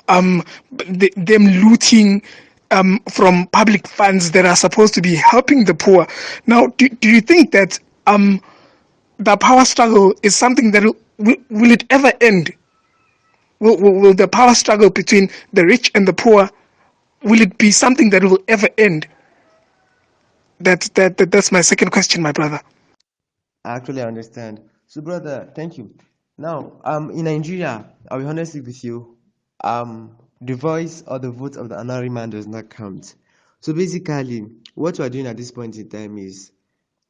um, them looting from public funds that are supposed to be helping the poor. Now, do you think that the power struggle is something that will it ever end? Will the power struggle between the rich and the poor, will it be something that will ever end? That's my second question, my brother. I actually understand. So, brother, thank you. Now, in Nigeria, I'll be honest with you, the voice or the vote of the ordinary man does not count. So basically, what we are doing at this point in time is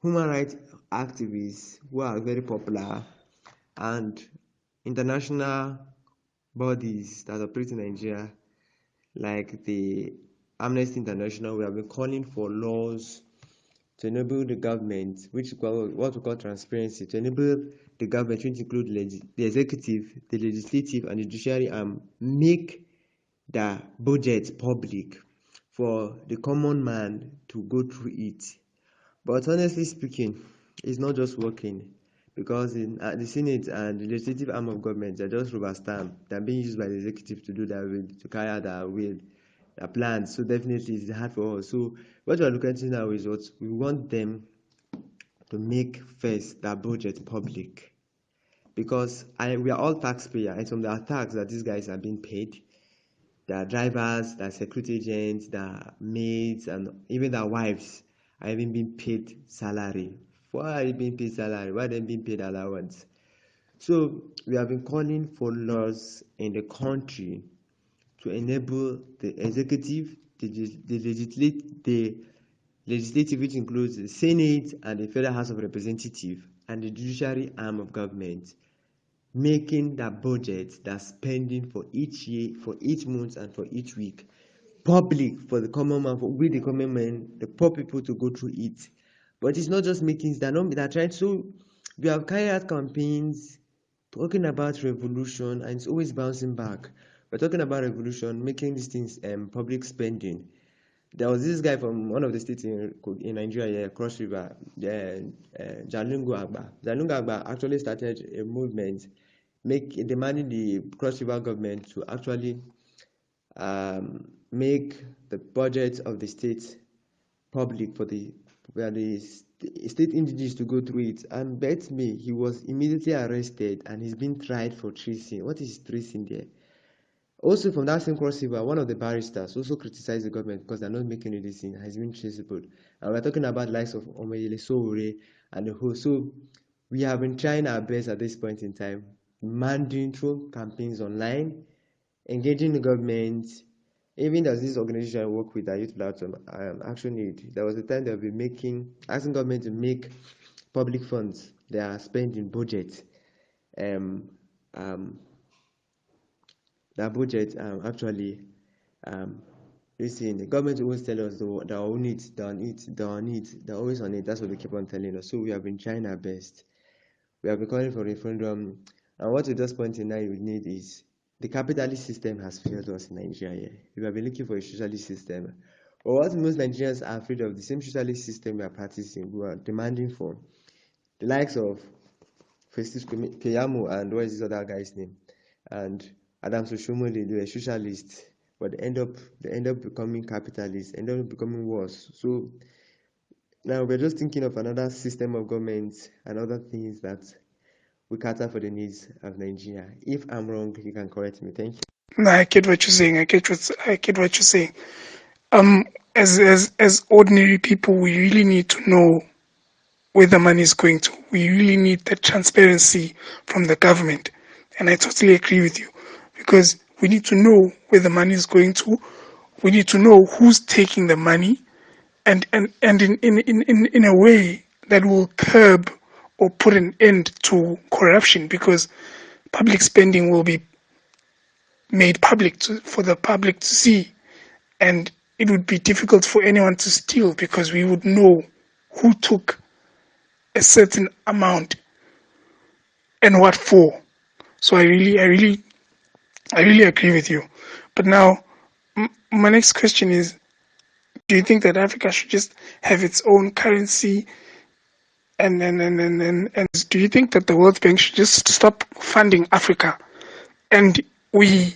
human rights activists who are very popular and international bodies that operate in Nigeria, like the Amnesty International, we have been calling for laws to enable the government, which is what we call transparency, to enable the government, which include the executive, the legislative, and the judiciary, make the budget public for the common man to go through it. But honestly speaking, it's not just working, because in the Senate and the legislative arm of government, they're just rubber stamp. They're being used by the executive to do their will, to carry out their will, their plans. So definitely it's hard for us. So what we're looking at now is what we want them to make first their budget public, because we are all taxpayers, and from the tax that these guys are being paid, their drivers, their security agents, their maids, and even their wives are even being paid salary. Why are they being paid salary? Why are they being paid allowance? So we have been calling for laws in the country to enable the executive, the legislative, which includes the Senate and the Federal House of Representatives, and the judiciary arm of government, making that budget, that spending for each year, for each month, and for each week public for the common man, for we the common man, the poor people, to go through it. But it's not just making, they're trying. So we have carried out campaigns talking about revolution, and it's always bouncing back. We're talking about revolution, making these things public spending. There was this guy from one of the states in Nigeria, Cross River, Jalungu Agba. Jalungu Agba actually started a movement demanding the Cross River government to actually make the budget of the state public for the state indigenous to go through it. And bet me, he was immediately arrested and he's been tried for treason. What is treason there? Also, from that same Cross River, one of the barristers also criticized the government because they're not making it this thing, has been traceable. And we're talking about likes of Omoyele Sowore and the whole. So we have been trying our best at this point in time, demanding through campaigns online, engaging the government. Even there's this organization I work with, Youth Platform, Action Aid. There was a time they'll be asking government to make public funds they are spending budget. That budget actually listen, the government always tell us they're on it, they're on it, they're on it, they're always on it. That's what they keep on telling us. So we have been trying our best. We have been calling for referendum, and what we just pointing now we need is the capitalist system has failed us in Nigeria. We have been looking for a socialist system. But what most Nigerians are afraid of, the same socialist system we are practicing, we are demanding for. The likes of Festus Keyamo and what is this other guy's name? And Adam Soshomole, they were socialists, but they end up becoming capitalists, end up becoming worse. So now we're just thinking of another system of government and other things that we cater for the needs of Nigeria. If I'm wrong, you can correct me. Thank you. No, I get what you're saying. I get what you're saying. As ordinary people, we really need to know where the money is going to. We really need that transparency from the government, and I totally agree with you, because we need to know where the money is going to. We need to know who's taking the money, and in a way that will curb or put an end to corruption, because public spending will be made public for the public to see, and it would be difficult for anyone to steal, because we would know who took a certain amount and what for. So I really agree with you. But now, my next question is, do you think that Africa should just have its own currency? And do you think that the World Bank should just stop funding Africa, and we